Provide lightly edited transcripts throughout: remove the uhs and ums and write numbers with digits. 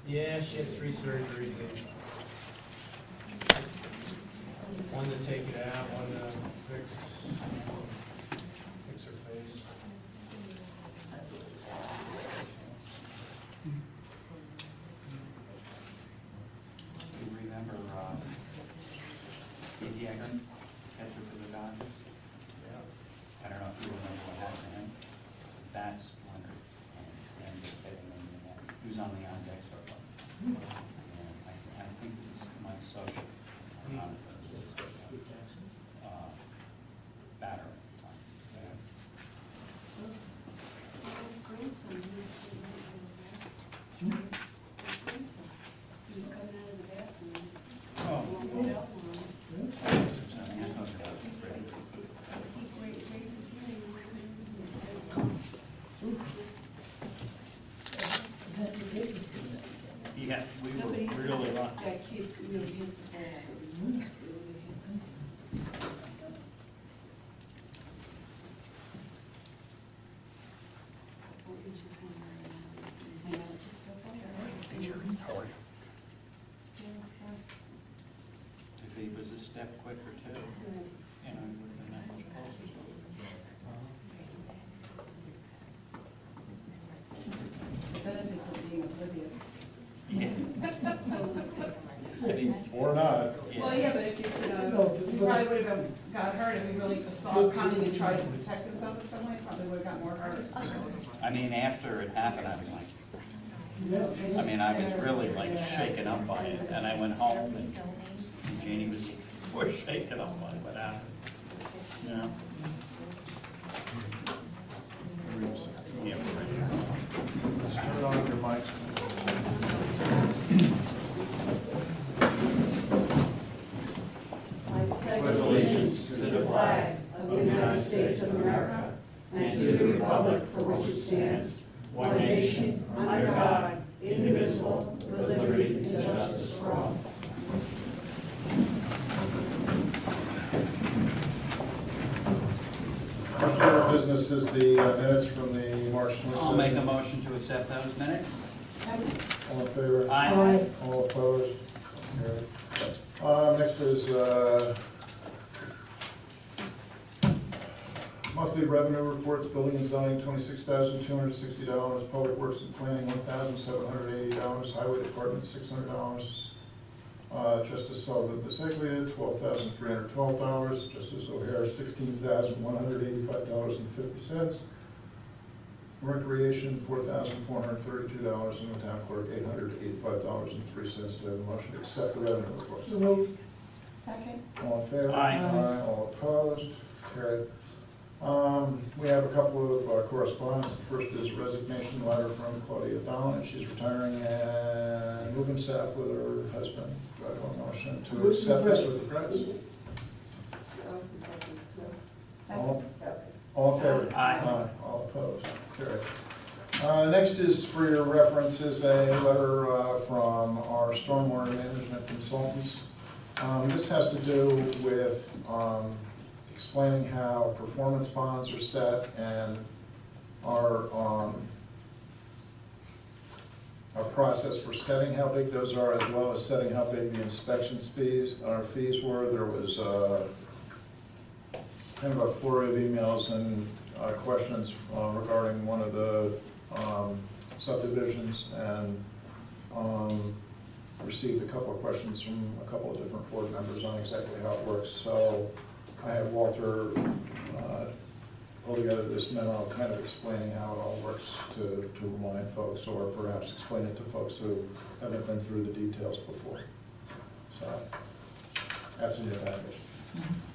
Yeah, she had 3 surgeries. One to take it out, one to fix her face. You remember Steve Yeager, catcher for the Dodgers? Yeah. I don't know if you remember what happened to him. That's splintered and just hitting him in the head. He was on the on-deck circle. And I think it was my social batter at the time. His grandson, he was coming out of the bathroom. Oh. Walking out on him. Yeah, we were Nobody said really lucky. that kid really hit the ball. It was a hit. If he was a step quicker too, you know, he would have been that much closer. The benefits of being oblivious. Yeah. Or not. Well, yeah, but if you, you probably would have got hurt if he really saw it coming and tried to protect himself in some way, probably would have got more hurt. I mean, after it happened, I was like, I was really like shaken up by it, and I went home and Janie was shaken up by what happened. You know? Yeah. Turn on your mics. Pledge allegiance to the flag of the United States of America and to the republic for which it stands, one nation, under God, indivisible, with liberty and justice for all. First order of business is the minutes from the March 27th. I'll make a motion to accept those minutes. All in favor? Aye. All opposed? Carried. Next is monthly revenue reports, building and zoning, $26,260, public works and planning, $1,780, highway department, $600, Justice Sullivan Baseglia, $12,312, Justice O'Hare, $16,185.50, recreation, $4,432, and the town clerk, $885.03. Do I have a motion to accept the revenue reports? Second? All in favor? Aye. All opposed? Carried. We have a couple of correspondence. The first is a resignation letter from Claudia Dolan. She's retiring and moving south with her husband. Do I have a motion to accept this with regrets? All in favor? Aye. All opposed? Carried. Next is, for your reference, is a letter from our stormwater management consultants. This has to do with explaining how performance bonds are set and our process for setting how big those are, as well as setting how big the inspection fees were. There was kind of a flurry of emails and questions regarding one of the subdivisions, and received a couple of questions from a couple of different board members on exactly how it works. So I had Walter pull together this memo kind of explaining how it all works to remind folks, or perhaps explain it to folks who haven't been through the details before. So that's in your package.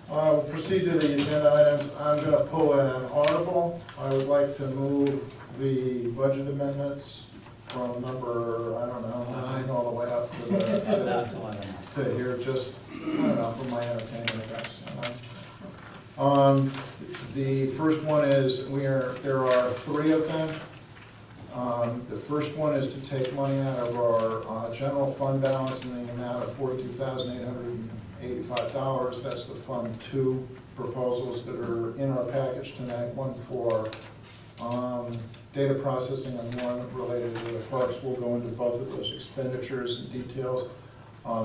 We'll proceed to the agenda items. I'm going to pull an audible. I would like to move the budget amendments from number, I don't know, 9 all the way up to to here, just, I don't know, for my entertainment, I guess. The first one is, there are 3 of them. The first one is to take money out of our general fund balance in the amount of $42,885. That's the Fund 2 proposals that are in our package tonight, one for data processing and one related to the clerks will go into both of those expenditures and details.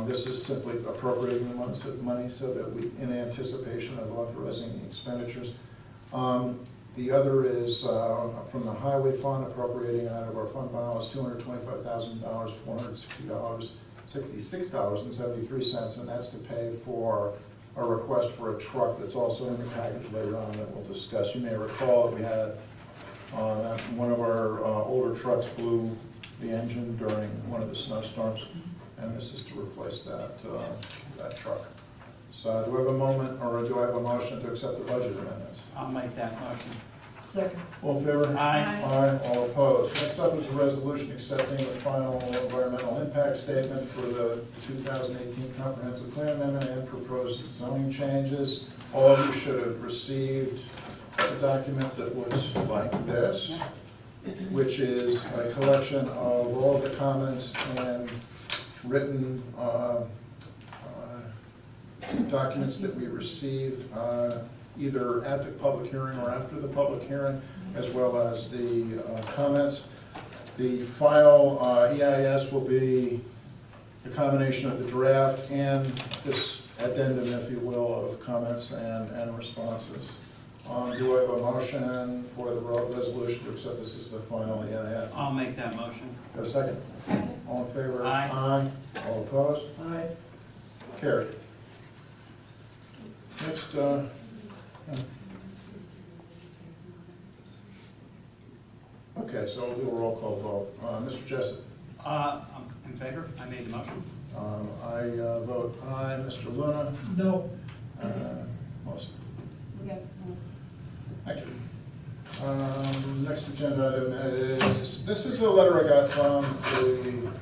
This is simply appropriating the money so that we, in anticipation of authorizing the expenditures. The other is from the highway fund, appropriating out of our fund balance $225,000, $466.73, and that's to pay for a request for a truck that's also in the package later on that we'll discuss. You may recall that we had one of our older trucks blew the engine during one of the snowstorms, and this is to replace that truck. So do I have a moment, or do I have a motion to accept the budget amendments? I'll make that motion. Second. All in favor? Aye. Aye, all opposed. Next up is a resolution accepting the final environmental impact statement for the 2018 comprehensive plan amendment and proposed zoning changes. All of you should have received a document that was like this, which is a collection of all the comments and written documents that we received either at the public hearing or after the public hearing, as well as the comments. The final EIS will be a combination of the draft and this addendum, if you will, of comments and responses. Do I have a motion for the resolution to accept this as the final EIS? I'll make that motion. Have a second? Second. All in favor? Aye. Aye. All opposed? Aye. Carried. Next, okay, so we'll do a roll call vote. Mr. Jessup? I'm in favor. I made the motion. I vote aye. Mr. Luna? No. Melissa? Yes. Thank you. Next agenda item is, this is a letter I got from the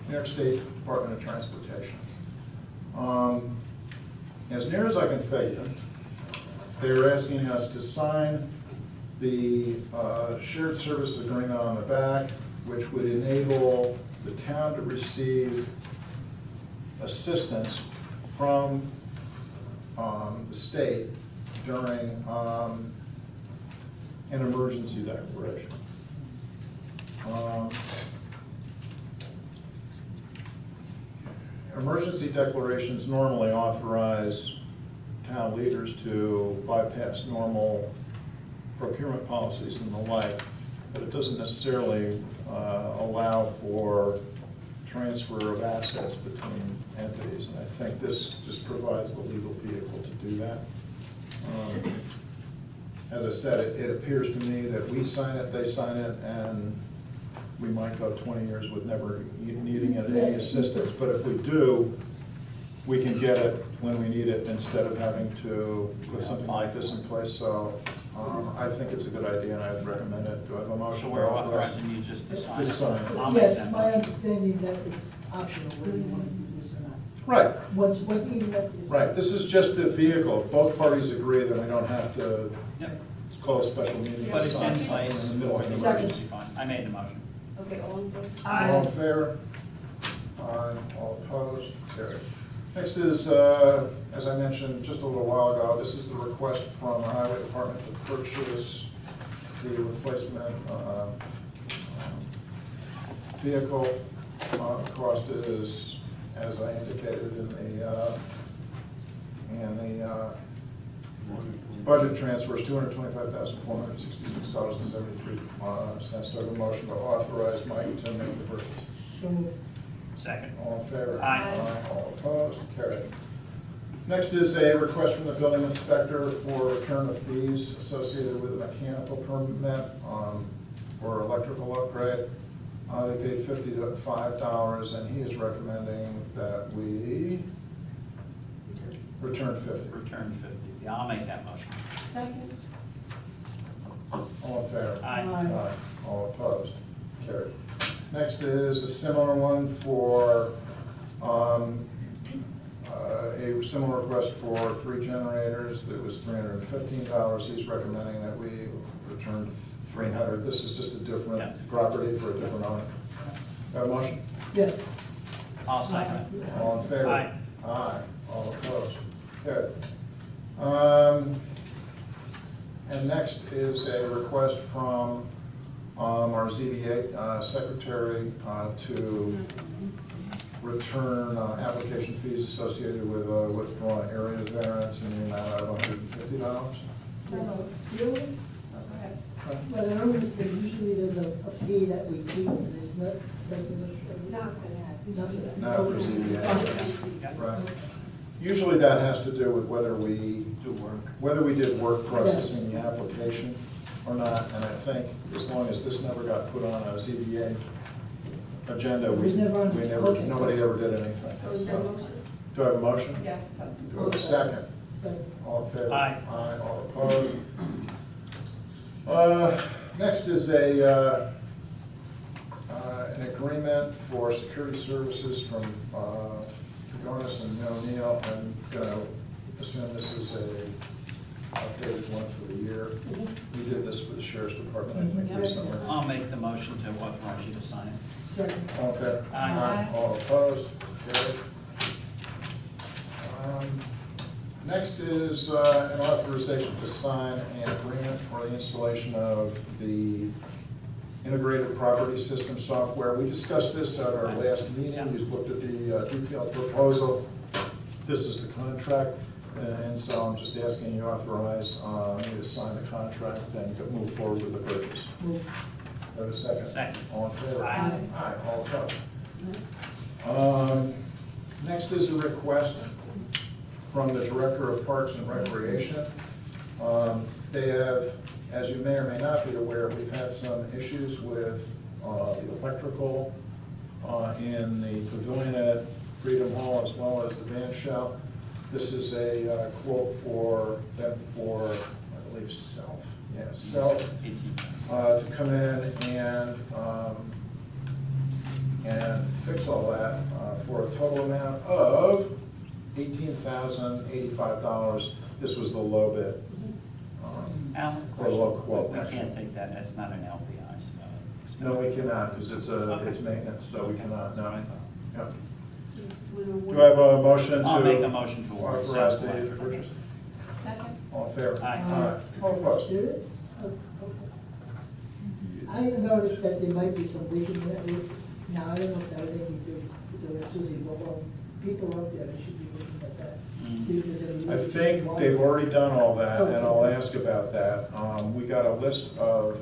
New York State Department of Transportation. As near as I can figure, they're asking us to sign the shared service agreement on the back, which would enable the town to receive assistance from the state during an emergency declaration. Emergency declarations normally authorize town leaders to bypass normal procurement policies and the like, but it doesn't necessarily allow for transfer of assets between entities, and I think this just provides the legal vehicle to do that. As I said, it appears to me that we sign it, they sign it, and we might go 20 years with never needing any assistance, but if we do, we can get it when we need it instead of having to put something like this in place. So I think it's a good idea, and I'd recommend it. Do I have a motion? So we're authorizing you just to sign? Just sign it. I'll make Yes, that my motion. understanding that it's optional whether you want to do this or not. Right, Once even if. right. This is just the vehicle. If both parties agree, then we don't have to Yep. call a special meeting. But it's in Sign place in the middle for of the the Second. emergency fund. I made the motion. Okay, all in favor? All in favor? Aye. All opposed? Carried. Next is, as I mentioned just a little while ago, this is the request from the Highway Department to purchase the replacement vehicle. Cost is, as I indicated in the budget transfer, is $225,466.73. Do I have a motion to authorize Mike to make the purchase? So moved. Second. All in favor? Aye. All opposed? Carried. Next is a request from the building inspector for return of fees associated with a mechanical permit for electrical upgrade. They paid $55, and he is recommending that we return $50. Return 50. Yeah, I'll make that motion. Second. All in favor? Aye. Aye. All opposed? Carried. Next is a similar one for a similar request for 3 generators. That was $315. He's recommending that we return $300. This is just a different Yeah. property for a different owner. Got a motion? Yes. I'll second it. All in favor? Aye. Aye. All opposed? Carried. And next is a request from our ZBA secretary to return application fees associated with withdrawn area variance in the amount of $150. Really? Go ahead. Well, I noticed that usually there's a fee that we keep, and it's not, Not for that. not for that. Not for Okay. ZBA. Right. Usually that has to do with whether we Do work. whether we did work processing the application or not, and I think as long as this never got put on a ZBA agenda, It was never on- okay. nobody ever did anything. So is there a motion? Do I have a motion? Yes. Do I have a second? Second. All in favor? Aye. Aye, all opposed? Next is an agreement for security services from Jonas and O'Neill. I'm gonna assume this is a updated one for the year. We did this for the sheriff's department, I think, recently. I'll make the motion to authorize you to sign it. Second. All in favor? Aye. All opposed? Carried. Next is an authorization to sign an agreement for the installation of the integrated property system software. We discussed this at our last meeting. We looked at the detailed proposal. This is the contract, and so I'm just asking you to authorize me to sign the contract and to move forward with the purchase. Move. Have a second? Second. All in favor? Aye. Aye, all opposed. Next is a request from the Director of Parks and Recreation. They have, as you may or may not be aware, we've had some issues with the electrical in the pavilion at Freedom Hall as well as the band shell. This is a quote for them for, I believe, Self to come in and fix all that for a total amount of $18,085. This was the low bid. Alan, Or low quote, we actually. can't take that, that's not an LPI, so. No, we cannot, because it's Okay. maintenance, so we cannot, no. I thought. Yep. Do I have a motion to? I'll make a motion to award authorize South the Electric. purchase? Second? All in favor? Aye. All opposed? Did it? Oh, okay. I noticed that there might be some leaking in that roof. Now, I don't know if that has anything to do with the electricity, but well, people up there, they should be looking at that. See if there's any. I leaks. think they've already done all that, and I'll Okay. ask about that. We got a list of,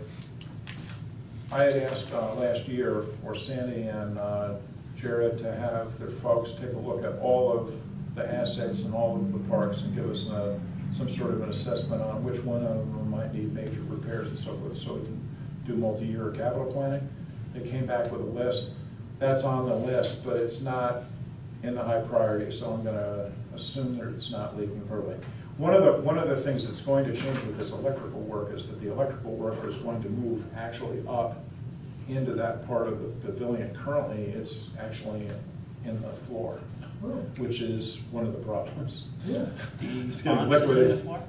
I had asked last year for Sandy and Jared to have their folks take a look at all of the assets and all of the parks and give us some sort of an assessment on which one of them might need major repairs and so forth, so we can do multi-year capital planning. They came back with a list. That's on the list, but it's not in the high priority, so I'm gonna assume that it's not leaking thoroughly. One of the things that's going to change with this electrical work is that the electrical worker is going to move actually up into that part of the pavilion. Currently, it's actually in the floor, Oh, which is one of the problems. yeah. It's getting Boxes in the liquidated. floor?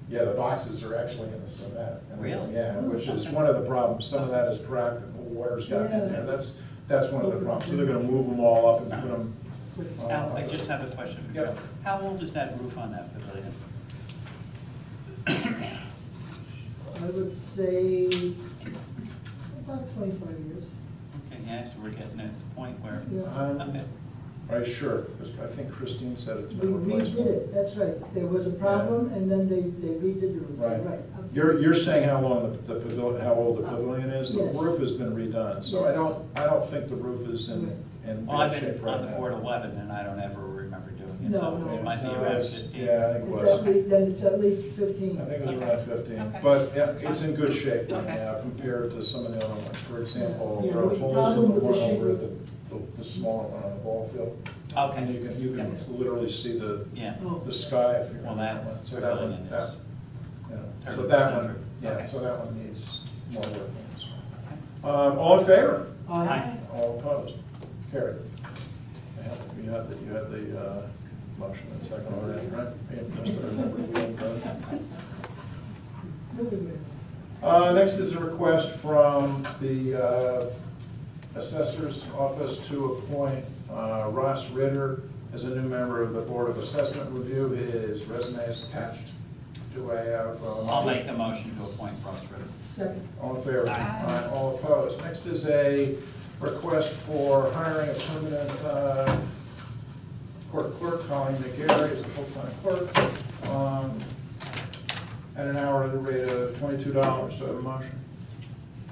Yeah, the boxes are actually in the cement. Really? Yeah, which is one of the problems. Some of that is cracked and the water's gotten in there. That's one of the problems. So they're gonna move them all up and put them. Al, I just have a question for you. Yep. How old is that roof on that pavilion? I would say about 25 years. Okay, yeah, so we're getting at the point where, Yeah. okay. Are you sure? Because I think Christine said it's We been replaced. redid it, that's right. There was a problem, and then they redid the roof. Right. You're saying how long the pavilion, how old the pavilion is? The Yes. roof has been redone, so I don't think the roof is in Well, I've bad shape been right on the now. board 11, and I don't ever remember doing it, No, so no. it might be No, around it's- 15. Yeah, I think it It's was. at least, then it's at least 15. I think it was Okay. around 15, Okay. but yeah, That's it's fine. in good shape right Okay. now compared to some of the other ones. For example, Yeah, there are the holes in problem the with the one shape over of- the smaller one on the ball field. Okay. And you can literally see Yeah. Oh. the sky if you're Well, on that that one. So that one, pavilion that, is you know, so terrible that one, center. yeah, Okay. so that one needs more work than this one. All in favor? Aye. All opposed? Carried. You had the motion and second already, right? Yeah, just to remember, we haven't done it. Next is a request from the assessor's office to appoint Ross Ritter as a new member of the Board of Assessment Review. His resume is attached Do I have? I'll make a motion to appoint Ross Ritter. Second. All in favor? Aye. All opposed? Next is a request for hiring a permanent court clerk, Colleen McGarry, as a full-time clerk, at an hourly rate of $22. Do I have a motion?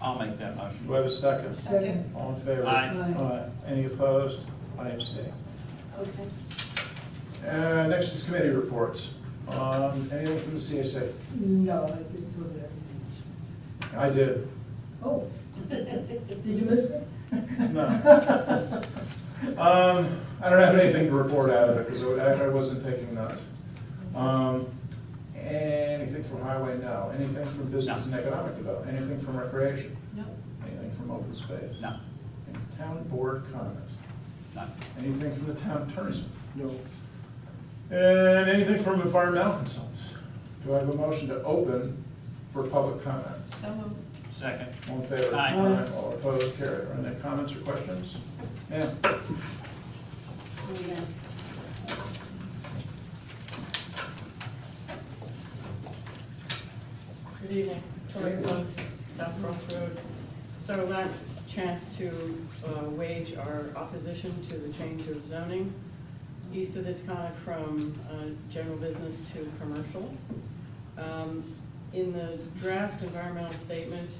I'll make that motion. Do I have a second? Second. All in favor? Aye. Aye. Any opposed? I abstain. Okay. Next is committee reports. Anything from the CSA? No, I didn't go there. I did. Oh, did you miss me? No. I don't have anything to report out of it because I wasn't taking notes. Anything from highway? No. Anything from business and economic development? Anything from recreation? No. Anything from open space? No, Any town board comments? none. Anything from the town attorney's? No. And anything from environmental consultants? Do I have a motion to open for public comment? So moved. Second. All in favor? Aye. All opposed? Carried. Are there any comments or questions? Yeah. Good evening, Tori Close, South Cross Road. It's our last chance to wage our opposition to the change of zoning east of the Taconic from general business to commercial. In the draft environmental statement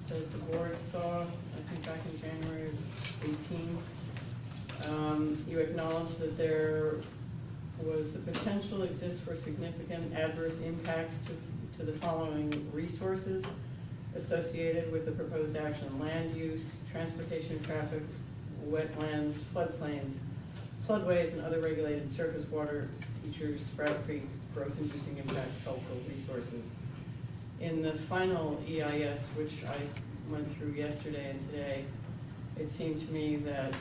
that the board saw, I think back in January of 18, you acknowledged that there was the potential exists for significant adverse impacts to the following resources associated with the proposed action: land use, transportation, traffic, wetlands, floodplains, floodways, and other regulated surface water features, Sprout Creek, growth-inducing impact, cultural resources. In the final EIS, which I went through yesterday and today, it seemed to me that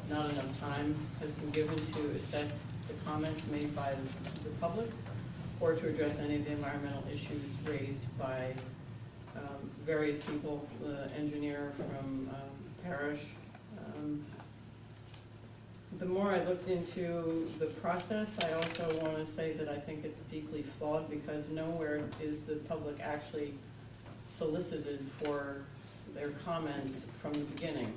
not enough time has been given to assess the comments made by the public or to address any of the environmental issues raised by various people, the engineer from Parish. The more I looked into the process, I also want to say that I think it's deeply flawed because nowhere is the public actually solicited for their comments from the beginning.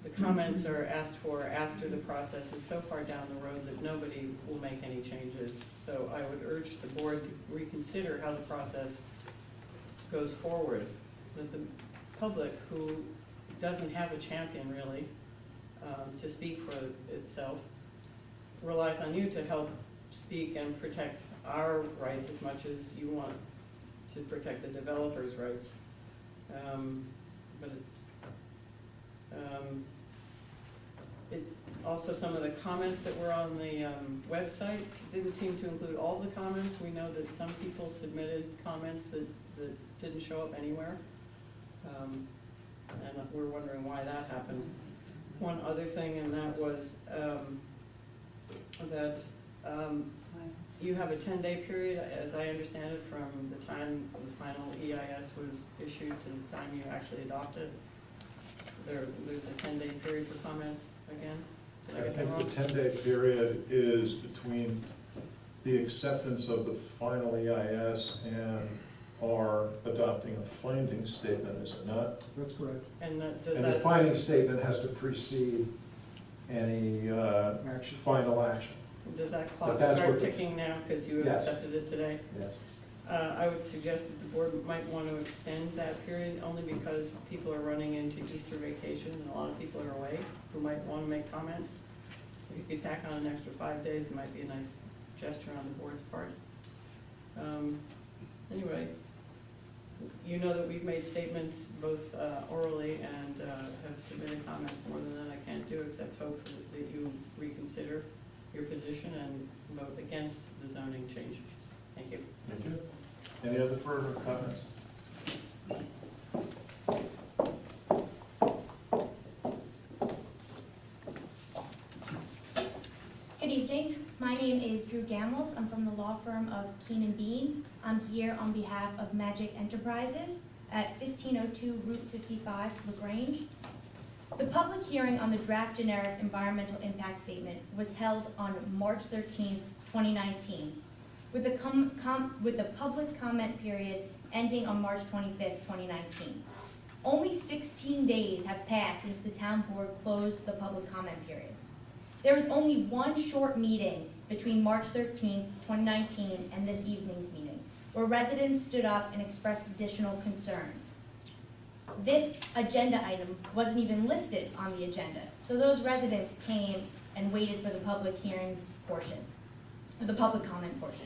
The comments are asked for after the process is so far down the road that nobody will make any changes. So I would urge the board to reconsider how the process goes forward. That the public, who doesn't have a champion really to speak for itself, relies on you to help speak and protect our rights as much as you want to protect the developers' rights. It's also some of the comments that were on the website didn't seem to include all the comments. We know that some people submitted comments that didn't show up anywhere. And we're wondering why that happened. One other thing, and that was that you have a 10-day period, as I understand it, from the time the final EIS was issued to the time you actually adopt it. There's a 10-day period for comments again? Did I I get that think wrong? the 10-day period is between the acceptance of the final EIS and our adopting a finding statement, is it not? That's correct. And does And the that, finding statement has to precede any Action. final action. does that clock that's start what the- ticking now because you have Yes. accepted it today? Yes. I would suggest that the board might want to extend that period only because people are running into Easter vacation and a lot of people are away who might want to make comments. So if you could tack on an extra 5 days, it might be a nice gesture on the board's part. Anyway, you know that we've made statements both orally and have submitted comments. More than that I can't do except hope that you reconsider your position and vote against the zoning change. Thank you. Thank you. Any other further comments? Good evening. My name is Drew Gamels. I'm from the law firm of Keenan Bean. I'm here on behalf of Magic Enterprises at 1502 Route 55, LaGrange. The public hearing on the draft generic environmental impact statement was held on March 13, 2019. with the public comment period ending on March 25th, 2019. Only 16 days have passed since the town board closed the public comment period. There was only one short meeting between March 13th, 2019 and this evening's meeting, where residents stood up and expressed additional concerns. This agenda item wasn't even listed on the agenda, so those residents came and waited for the public hearing portion, or the public comment portion.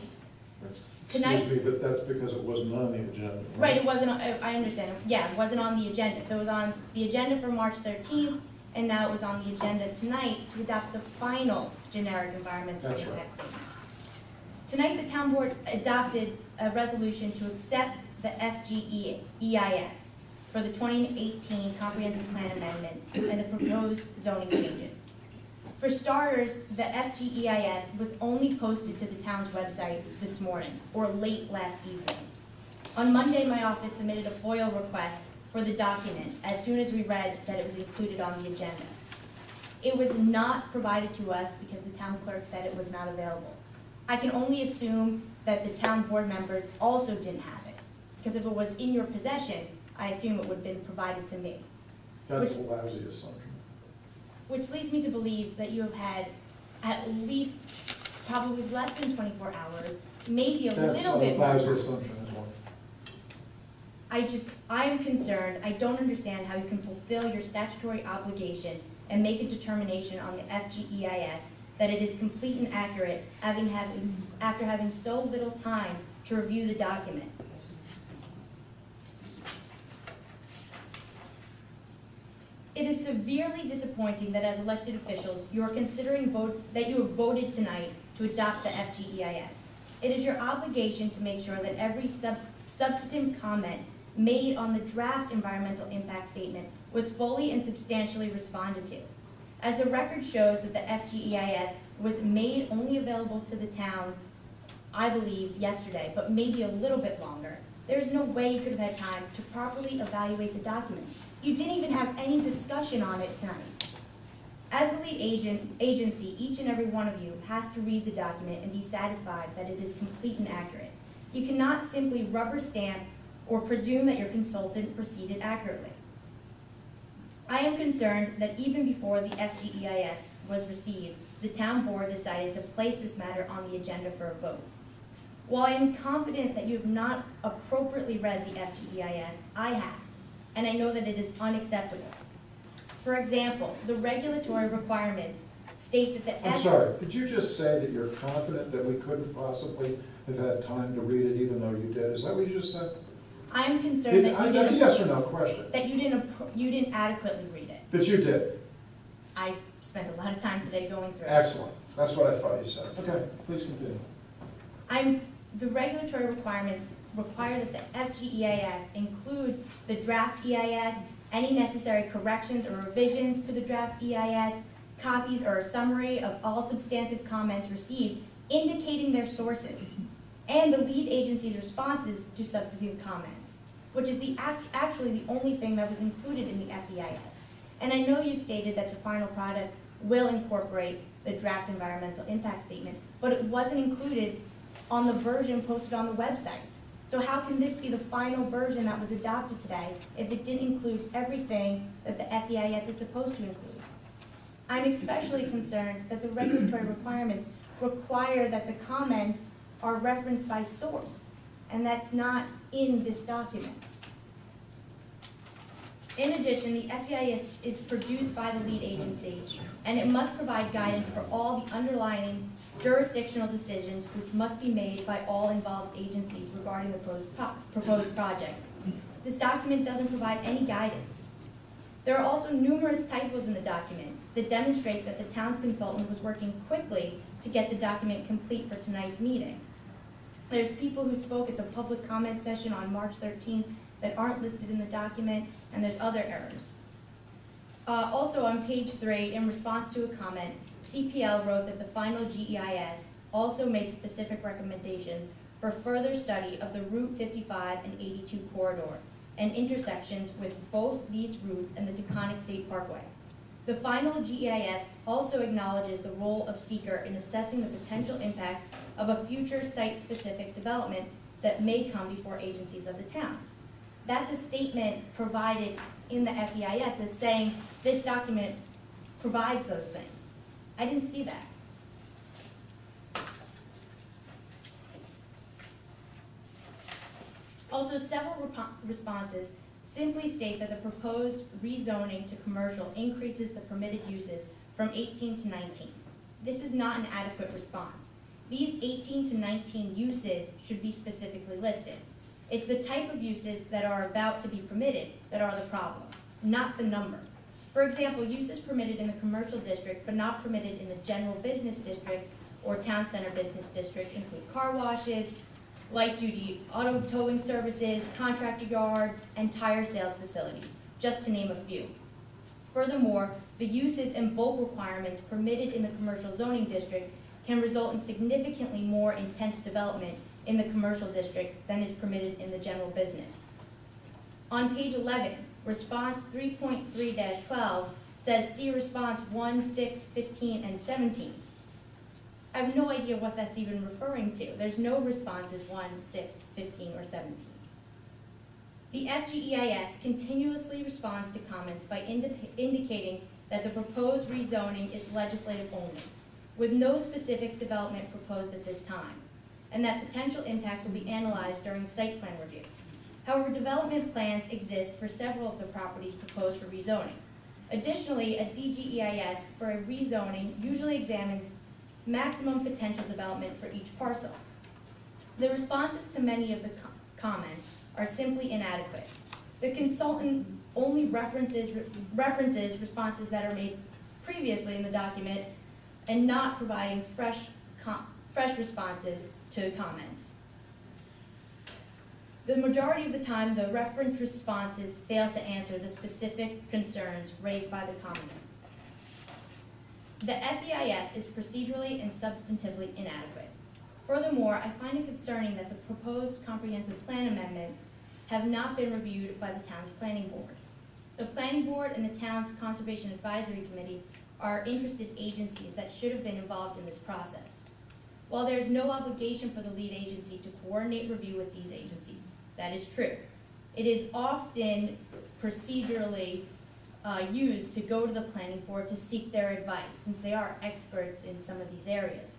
Tonight- Excuse me, but that's because it wasn't on the agenda. Right, it wasn't, I understand, yeah, it wasn't on the agenda, so it was on the agenda for March 13th, and now it was on the agenda tonight to adopt the final generic environmental That's impact statement. Tonight, the town board adopted a resolution to accept the FGEIS for the 2018 comprehensive plan amendment and the proposed zoning changes. For starters, the FGEIS was only posted to the town's website this morning, or late last evening. On Monday, my office submitted a FOIL request for the document as soon as we read that it was included on the agenda. It was not provided to us because the town clerk said it was not available. I can only assume that the town board members also didn't have it, because if it was in your possession, I assume it would have been provided to me. That's a lousy assumption. Which leads me to believe that you have had at least probably less than 24 hours, maybe a little bit more. That's a lousy assumption as well. I am concerned, I don't understand how you can fulfill your statutory obligation and make a determination on the FGEIS that it is complete and accurate after having so little time to review the document. It is severely disappointing that as elected officials, you are considering that you have voted tonight to adopt the FGEIS. It is your obligation to make sure that every substantive comment made on the draft environmental impact statement was fully and substantially responded to. As the record shows that the FGEIS was made only available to the town, I believe, yesterday, but maybe a little bit longer, there's no way you could have had time to properly evaluate the document. You didn't even have any discussion on it tonight. As the lead agency, each and every one of you has to read the document and be satisfied that it is complete and accurate. You cannot simply rubber stamp or presume that your consultant proceeded accurately. I am concerned that even before the FGEIS was received, the town board decided to place this matter on the agenda for a vote. While I am confident that you have not appropriately read the FGEIS, I have, and I know that it is unacceptable. For example, the regulatory requirements state that the I'm sorry, did you just say that you're confident that we couldn't possibly have had time to read it even though you did? Is that what you just said? I am concerned that you That's a didn't, yes or no question. that you didn't adequately read it. But you did. I spent a lot of time today going through it. Excellent. That's what I thought you said. Okay, please continue. The regulatory requirements require that the FGEIS includes the draft EIS, any necessary corrections or revisions to the draft EIS, copies or a summary of all substantive comments received indicating their sources, and the lead agency's responses to substantive comments, which is actually the only thing that was included in the FEIS. And I know you stated that the final product will incorporate the draft environmental impact statement, but it wasn't included on the version posted on the website. So how can this be the final version that was adopted today if it didn't include everything that the FEIS is supposed to include? I'm especially concerned that the regulatory requirements require that the comments are referenced by source, and that's not in this document. In addition, the FEIS is produced by the lead agency, and it must provide guidance for all the underlying jurisdictional decisions which must be made by all involved agencies regarding the proposed project. This document doesn't provide any guidance. There are also numerous typos in the document that demonstrate that the town's consultant was working quickly to get the document complete for tonight's meeting. There's people who spoke at the public comment session on March 13th that aren't listed in the document, and there's other errors. Also on page 3, in response to a comment, CPL wrote that the final GEIS also makes specific recommendations for further study of the Route 55 and 82 corridor and intersections with both these routes and the Taconic State Parkway. The final GEIS also acknowledges the role of seeker in assessing the potential impacts of a future site-specific development that may come before agencies of the town. That's a statement provided in the FEIS that's saying this document provides those things. I didn't see that. Also, several responses simply state that the proposed rezoning to commercial increases the permitted uses from 18 to 19. This is not an adequate response. These 18 to 19 uses should be specifically listed. It's the type of uses that are about to be permitted that are the problem, not the number. For example, uses permitted in the commercial district but not permitted in the general business district or town center business district include car washes, light-duty auto towing services, contractor yards, and tire sales facilities, just to name a few. Furthermore, the uses and bulk requirements permitted in the commercial zoning district can result in significantly more intense development in the commercial district than is permitted in the general business. On page 11, response 3.3-12 says see response 1, 6, 15, and 17. I have no idea what that's even referring to. There's no responses 1, 6, 15, or 17. The FGEIS continuously responds to comments by indicating that the proposed rezoning is legislative only, with no specific development proposed at this time, and that potential impacts will be analyzed during site plan review. However, development plans exist for several of the properties proposed for rezoning. Additionally, a DGEIS for a rezoning usually examines maximum potential development for each parcel. The responses to many of the comments are simply inadequate. The consultant only references responses that are made previously in the document and not providing fresh responses to comments. The majority of the time, the reference responses fail to answer the specific concerns raised by the commenter. The FEIS is procedurally and substantively inadequate. Furthermore, I find it concerning that the proposed comprehensive plan amendments have not been reviewed by the town's planning board. The planning board and the town's conservation advisory committee are interested agencies that should have been involved in this process. While there is no obligation for the lead agency to coordinate review with these agencies, that is true. It is often procedurally used to go to the planning board to seek their advice, since they are experts in some of these areas.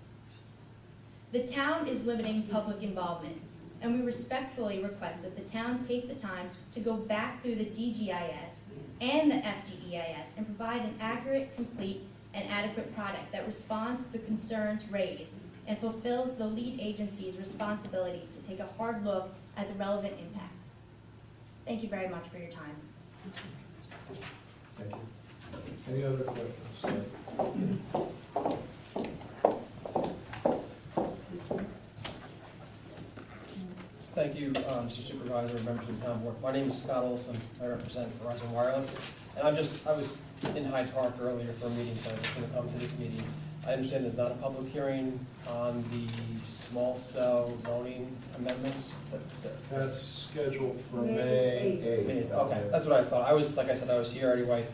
The town is limiting public involvement, and we respectfully request that the town take the time to go back through the DGIS and the FGEIS and provide an accurate, complete, and adequate product that responds to the concerns raised and fulfills the lead agency's responsibility to take a hard look at the relevant impacts. Thank you very much for your time. Thank you. Any other questions? Thank you, Mr. Supervisor and members of the town board. My name is Scott Olson. I represent Verizon Wireless. And I was in Hyde Park earlier for a meeting, so I'm just going to come to this meeting. I understand there's not a public hearing on the small cell zoning amendments. That's scheduled for May 8th. Okay, that's what I thought. Like I said, I was here anyway.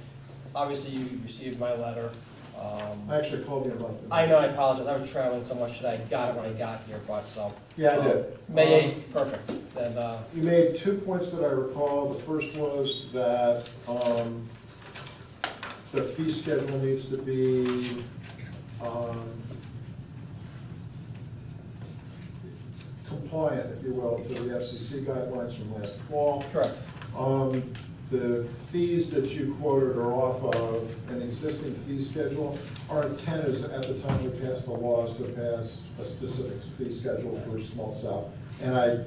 Obviously, you received my letter. I actually called you about that. I know, I apologize. I was traveling so much today. I got it when I got here, but so. Yeah, I did. May 8th, perfect. Then, you made 2 points that I recall. The first was that the fee schedule needs to be compliant, if you will, to the FCC guidelines from last fall. correct. The fees that you quoted are off of an existing fee schedule. Our intent is, at the time we passed the laws, to pass a specific fee schedule for small cell. And I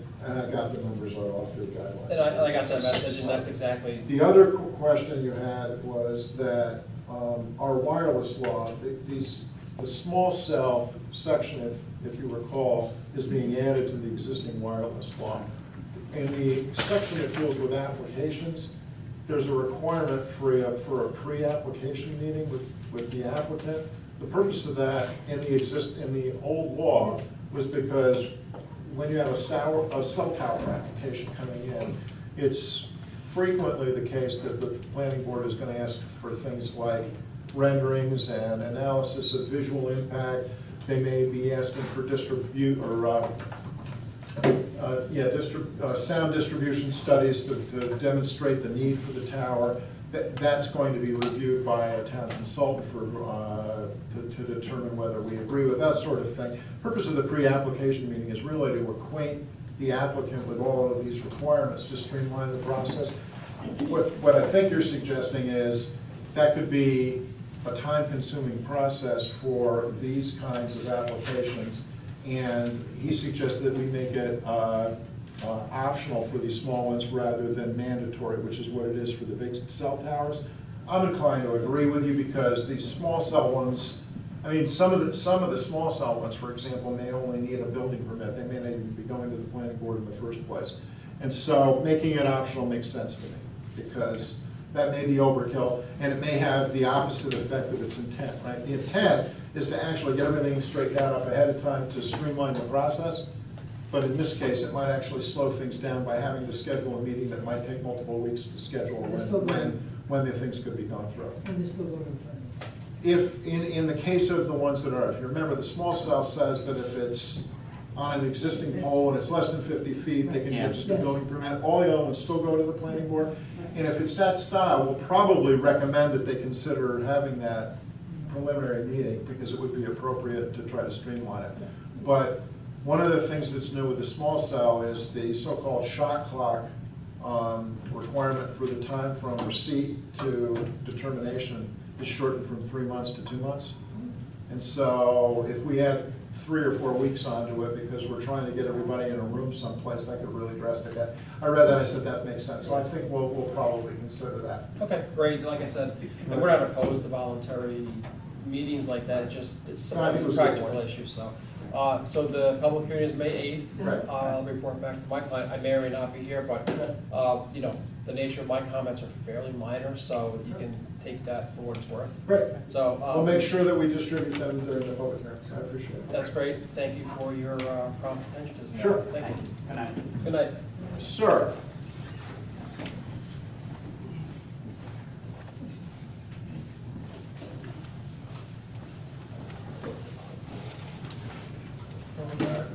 got the numbers right off the guidelines. And I got that message, and that's exactly. The other question you had was that our wireless law, the small cell section, if you recall, is being added to the existing wireless law. In the section that deals with applications, there's a requirement for a pre-application meeting with the applicant. The purpose of that in the old law was because when you have a cell tower application coming in, it's frequently the case that the planning board is going to ask for things like renderings and analysis of visual impact. They may be asking for sound distribution studies to demonstrate the need for the tower. That's going to be reviewed by a town consultant to determine whether we agree with that sort of thing. Purpose of the pre-application meeting is really to acquaint the applicant with all of these requirements to streamline the process. What I think you're suggesting is that could be a time-consuming process for these kinds of applications, and he suggested that we make it optional for these small ones rather than mandatory, which is what it is for the big cell towers. I'm inclined to agree with you because these small cell ones, I mean, some of the small cell ones, for example, may only need a building permit. They may not even be going to the planning board in the first place. And so making it optional makes sense to me because that may be overkill and it may have the opposite effect of its intent, right? The intent is to actually get everything straightened out up ahead of time to streamline the process. But in this case, it might actually slow things down by having to schedule a meeting that might take multiple weeks to schedule when the things could be gone through. And this still going to plan. If, in the case of the ones that are, if you remember, the small cell says that if it's on an existing pole and it's less than 50 feet, they can get just a building permit. All the other ones still go to the planning board. And if it's that style, we'll probably recommend that they consider having that preliminary meeting because it would be appropriate to try to streamline it. But one of the things that's new with the small cell is the so-called shot clock requirement for the time from receipt to determination is shortened from 3 months to 2 months. And so if we had 3 or 4 weeks onto it because we're trying to get everybody in a room someplace, that could really drastically add. I read that, I said that makes sense. So I think we'll probably consider that. Okay, great, like I said, and we're not opposed to voluntary meetings like that, it's No, I think it a was a good practical point. issue, so. So the public hearing is May 8th. Right. I'll report back to my client, I may or may not be here, but, you know, the nature of my comments are fairly minor, so you can take that for what it's worth. Great. So. We'll make sure that we distribute them during the public hearing. I appreciate it. That's great, thank you for your prompt attention to this matter. Sure. Thank you. Good night. Good night. Sir.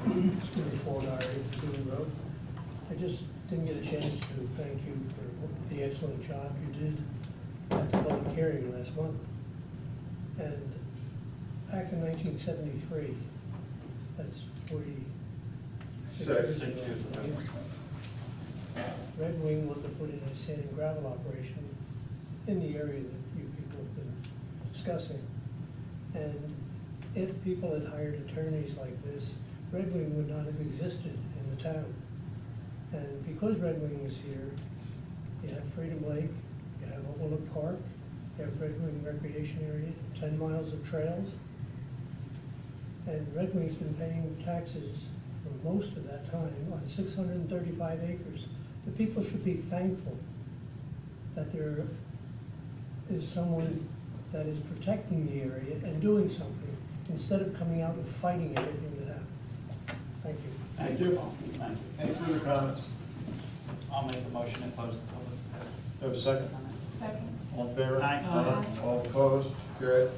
It's going to be 492 Road. I just didn't get a chance to thank you for the excellent job you did at the public hearing last month. And back in 1973, that's 46 years ago. Red Wing wanted to put in a sand and gravel operation in the area that you people have been discussing. And if people had hired attorneys like this, Red Wing would not have existed in the town. And because Red Wing was here, you have Freedom Lake, you have Overlook Park, you have Red Wing Recreation Area, 10 miles of trails. And Red Wing's been paying taxes for most of that time on 635 acres. The people should be thankful that there is someone that is protecting the area and doing something instead of coming out and fighting everything that happens. Thank you. Thank you. Thank you. Any further comments? I'll make a motion to close the public hearing. Have a second? Second. All in favor? Aye. All opposed? Great.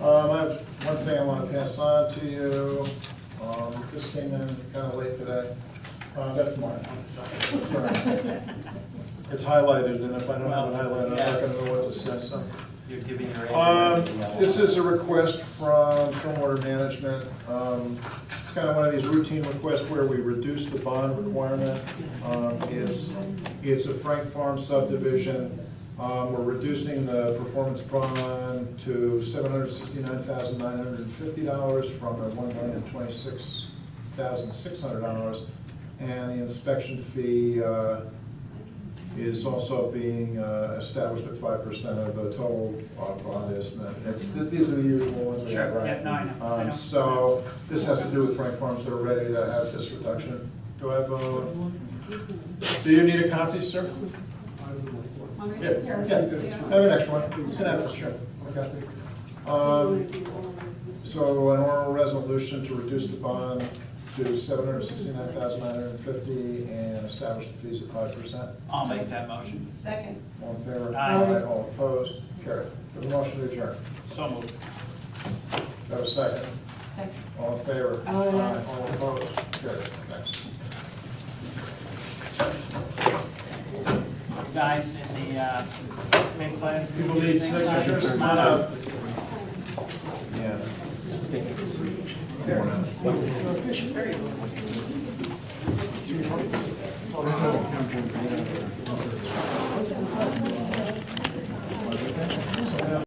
I have one thing I want to pass on to you. This came in kind of late today. That's mine. Sorry. It's highlighted, and if I don't have it highlighted, I'm not going to know what to say. So. You're giving your age. This is a request from Stormwater Management. It's kind of one of these routine requests where we reduce the bond requirement. It's a Frank Farm subdivision. We're reducing the performance bond to $769,950 from $1,026,600. And the inspection fee is also being established at 5% of the total bond estimate. These are the usual ones we have, Sure, right? yeah, no, I know. So this has to do with Frank Farms. They're ready to have this reduction. Do I have do you need a copy, sir? Yeah, have an extra one. You can have it, sure. Okay. So an oral resolution to reduce the bond to $769,950 and establish the fees at 5%. I'll make that motion. Second. All in favor? Aye. All opposed? Carried. For the motion to adjourn. So moved. Do I have a second? Second. All in favor? Aye. All opposed? Carried. Thanks. Guys, is the big class? People need signatures, come on up. Yeah.